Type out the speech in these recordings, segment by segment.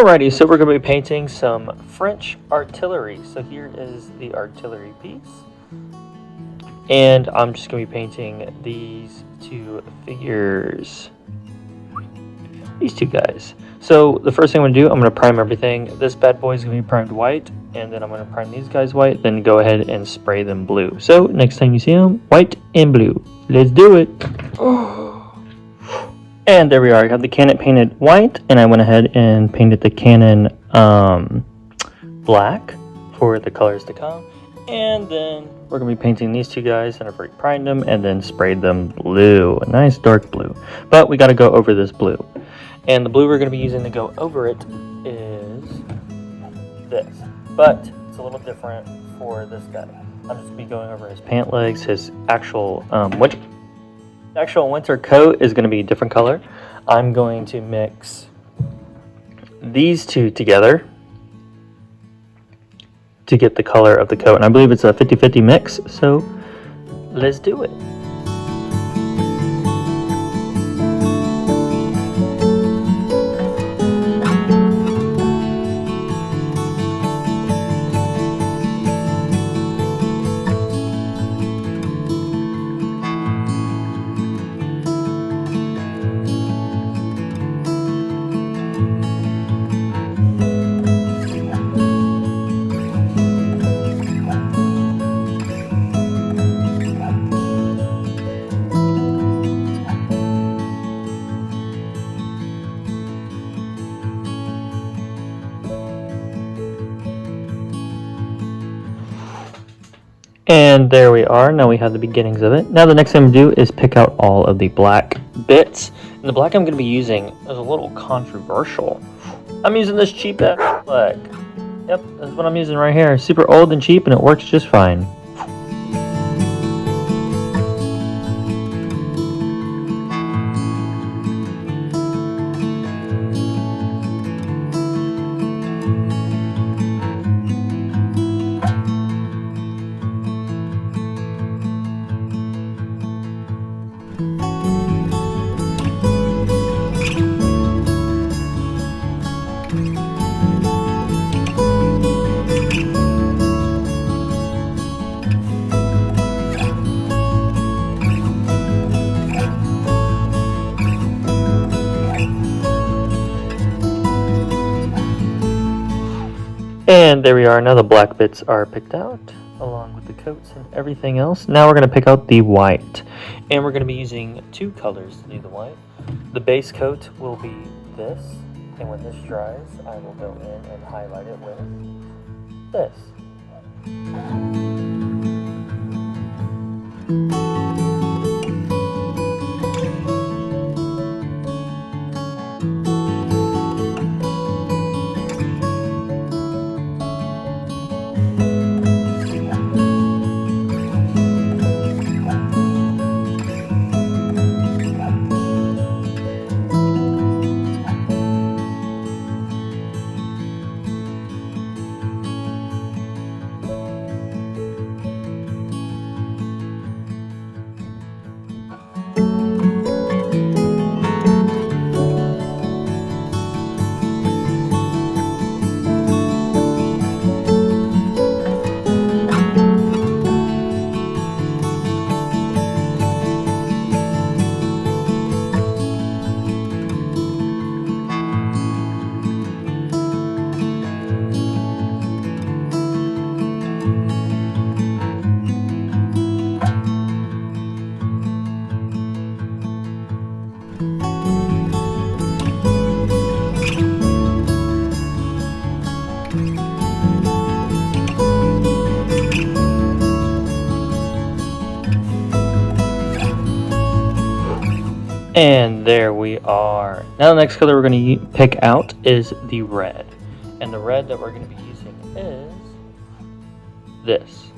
Alrighty, so we're going to be painting some French artillery. So here is the artillery piece. And I'm just going to be painting these two figures. These two guys. So the first thing I'm going to do, I'm going to prime everything. This bad boy is going to be primed white. And then I'm going to prime these guys white. Then go ahead and spray them blue. So next time you see them, white and blue. Let's do it. And there we are. I got the cannon painted white, and I went ahead and painted the cannon black for the colors to come. And then we're going to be painting these two guys, and I've already primed them and then sprayed them blue. A nice dark blue. But we got to go over this blue. And the blue we're going to be using to go over it is this. But it's a little different for this guy. I'm just going to be going over his pant legs, his actual winter coat is going to be a different color. I'm going to mix these two together to get the color of the coat. And I believe it's a 50-50 mix, so let's do it. And there we are. Now we have the beginnings of it. Now the next thing I'm going to do is pick out all of the black bits. And the black I'm going to be using is a little controversial. I'm using this cheap ass black. Yep, that's what I'm using right here. Super old and cheap, and it works just fine. And there we are. Now the black bits are picked out along with the coats and everything else. Now we're going to pick out the white. And we're going to be using two colors to do the white. The base coat will be this. And when this dries, I will go in and highlight it with this. And there we are. Now the next color we're going to pick out is the red. And the red that we're going to be using is this.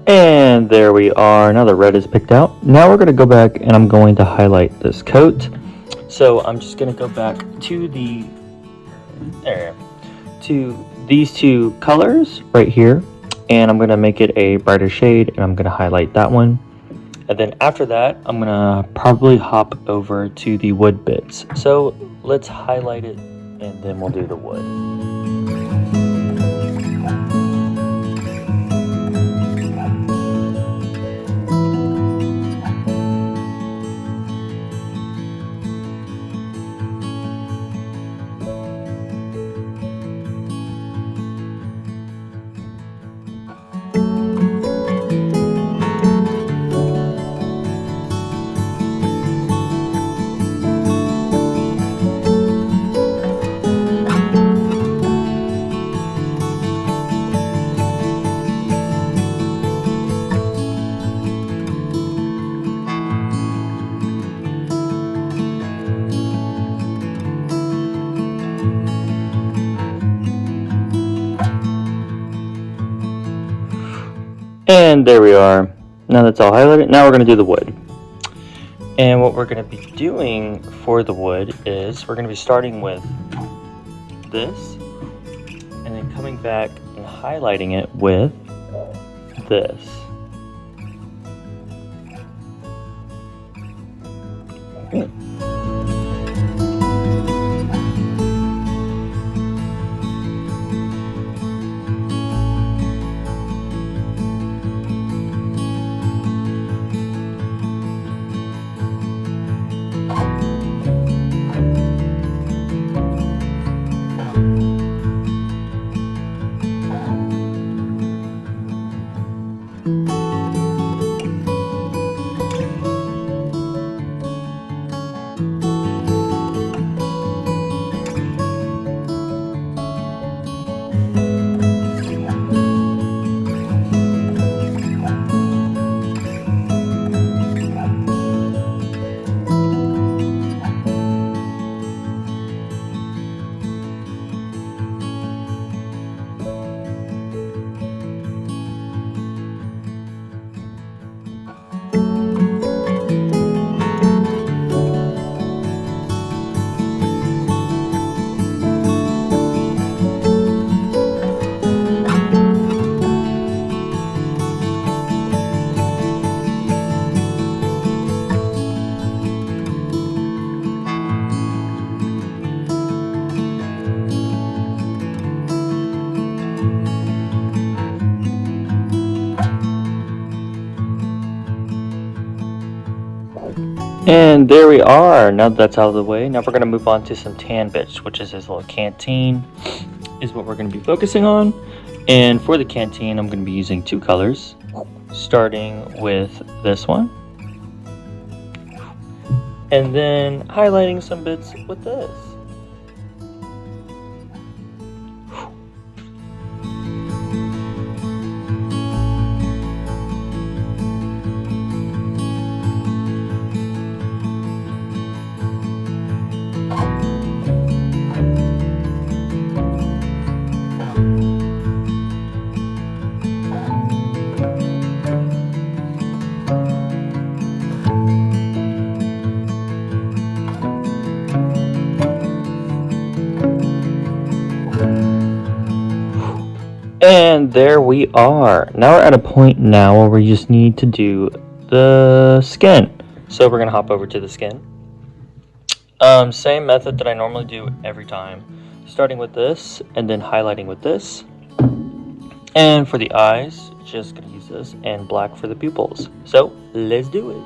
And there we are. Now the red is picked out. Now we're going to go back and I'm going to highlight this coat. So I'm just going to go back to these two colors right here, and I'm going to make it a brighter shade, and I'm going to highlight that one. And then after that, I'm going to probably hop over to the wood bits. So let's highlight it and then we'll do the wood. And there we are. Now that's all highlighted. Now we're going to do the wood. And what we're going to be doing for the wood is we're going to be starting with this and then coming back and highlighting it with this. And there we are. Now that's out of the way, now we're going to move on to some tan bits, which is this little canteen is what we're going to be focusing on. And for the canteen, I'm going to be using two colors, starting with this one and then highlighting some bits with this. And there we are. Now we're at a point now where we just need to do the skin. So we're gonna hop over to the skin. Same method that I normally do every time. Starting with this and then highlighting with this. And for the eyes, just gonna use this, and black for the pupils. So let's do it.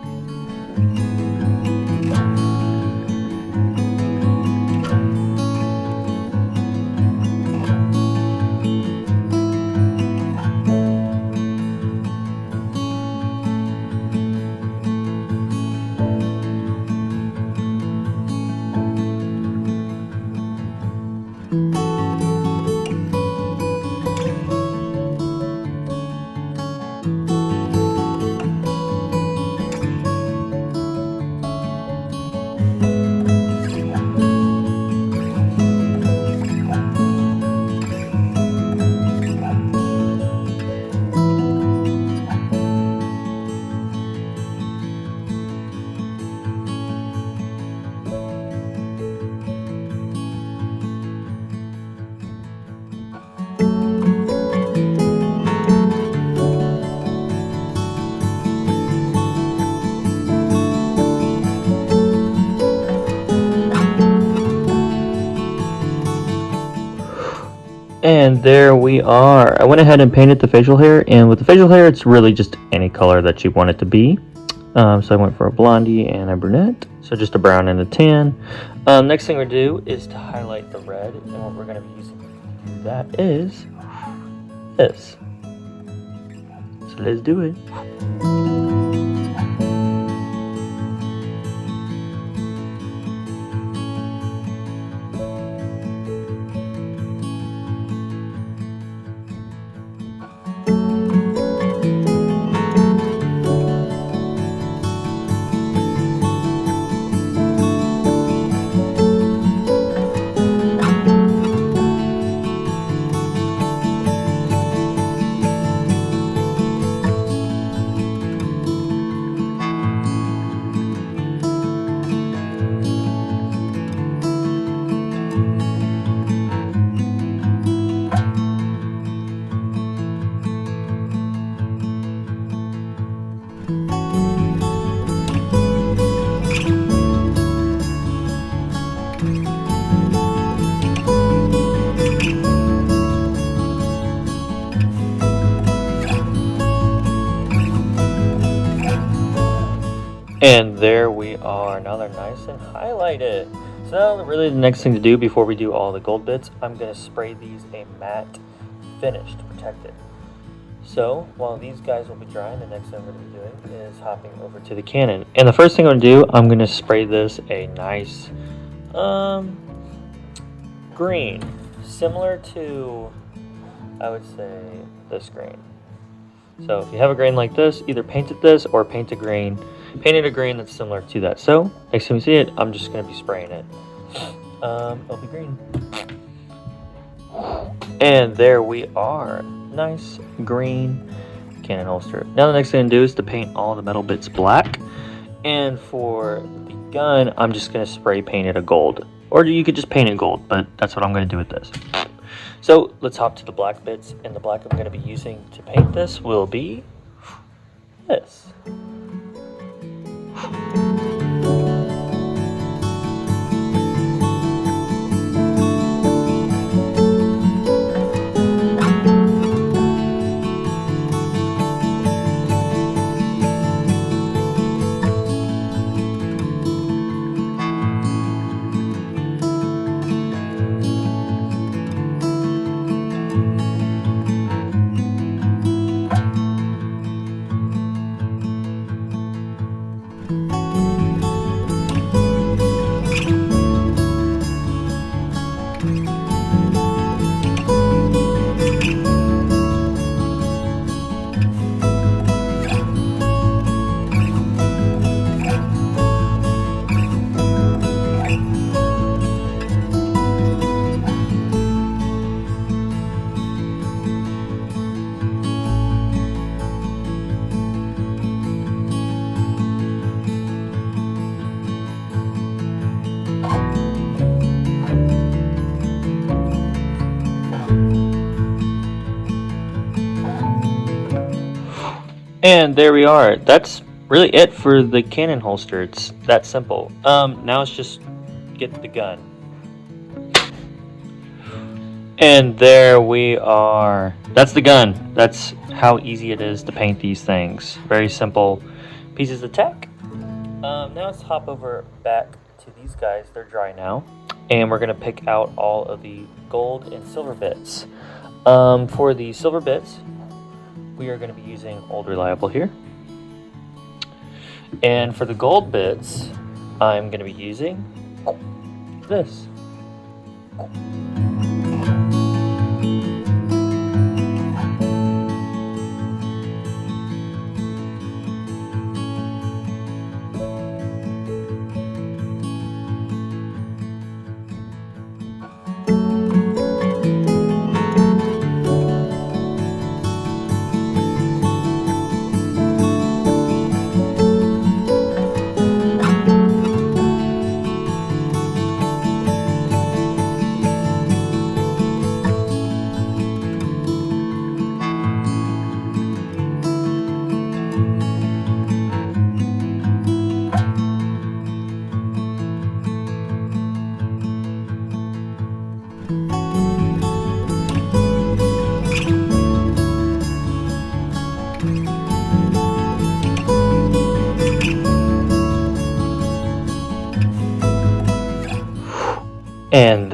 And there we are. I went ahead and painted the facial hair, and with the facial hair, it's really just any color that you want it to be. So I went for a blondie and a brunette, so just a brown and a tan. Next thing we're going to do is to highlight the red, and what we're going to be using to do that is this. So let's do it. And there we are. Now they're nice and highlighted. So now really the next thing to do before we do all the gold bits, I'm going to spray these a matte finish to protect it. So while these guys will be drying, the next thing I'm going to be doing is hopping over to the cannon. And the first thing I'm going to do, I'm going to spray this a nice green, similar to, I would say, this green. So if you have a green like this, either paint it this or paint a green that's similar to that. So next time you see it, I'm just going to be spraying it. It'll be green. And there we are. Nice green cannon holster. Now the next thing to do is to paint all the metal bits black. And for the gun, I'm just going to spray paint it a gold. Or you could just paint it gold, but that's what I'm going to do with this. So let's hop to the black bits. And the black I'm going to be using to paint this will be this. And there we are. That's really it for the cannon holster. It's that simple. Now it's just get the gun. And there we are. That's the gun. That's how easy it is to paint these things. Very simple pieces of tech. Now let's hop over back to these guys. They're dry now. And we're going to pick out all of the gold and silver bits. For the silver bits, we are going to be using Old Reliable here. And for the gold bits, I'm going to be using this.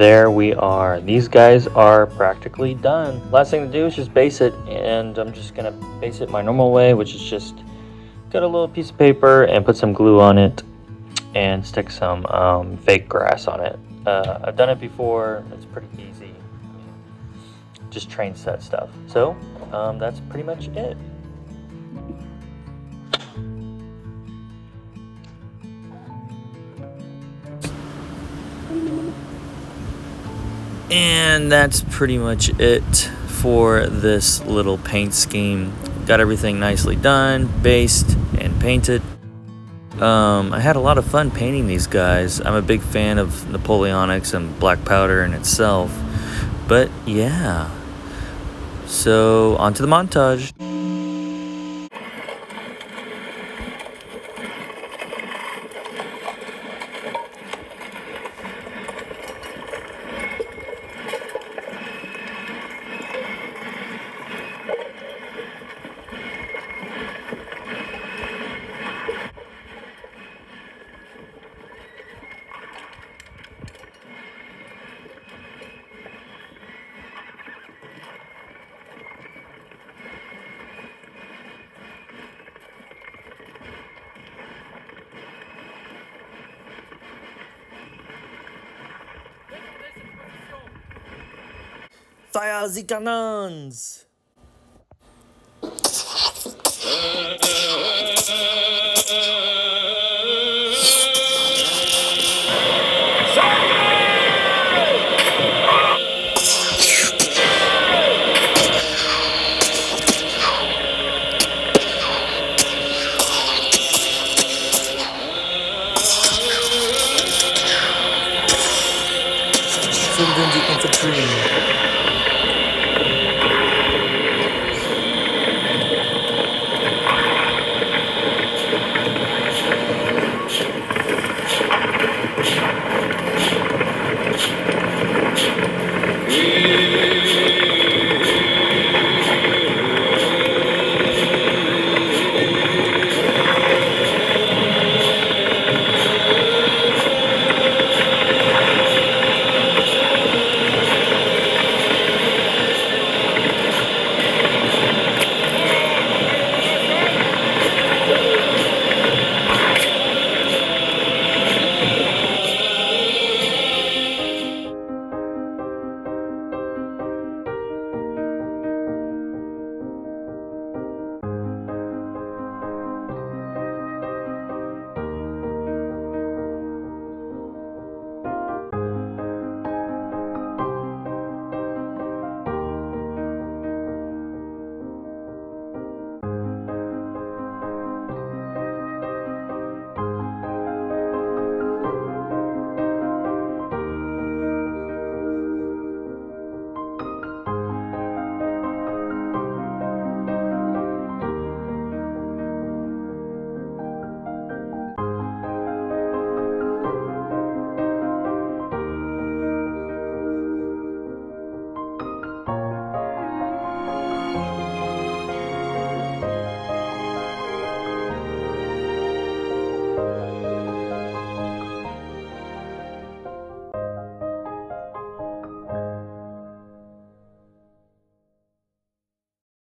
there we are. These guys are practically done. Last thing to do is just base it, and I'm just gonna base it my normal way, which is just cut a little piece of paper and put some glue on it and stick some fake grass on it. I've done it before. It's pretty easy. Just train set stuff. So that's pretty much it. And that's pretty much it for this little paint scheme. Got everything nicely done, based, and painted. I had a lot of fun painting these guys. I'm a big fan of Napoleonics and black powder in itself. But yeah. So, on to the montage. Fire the cannons!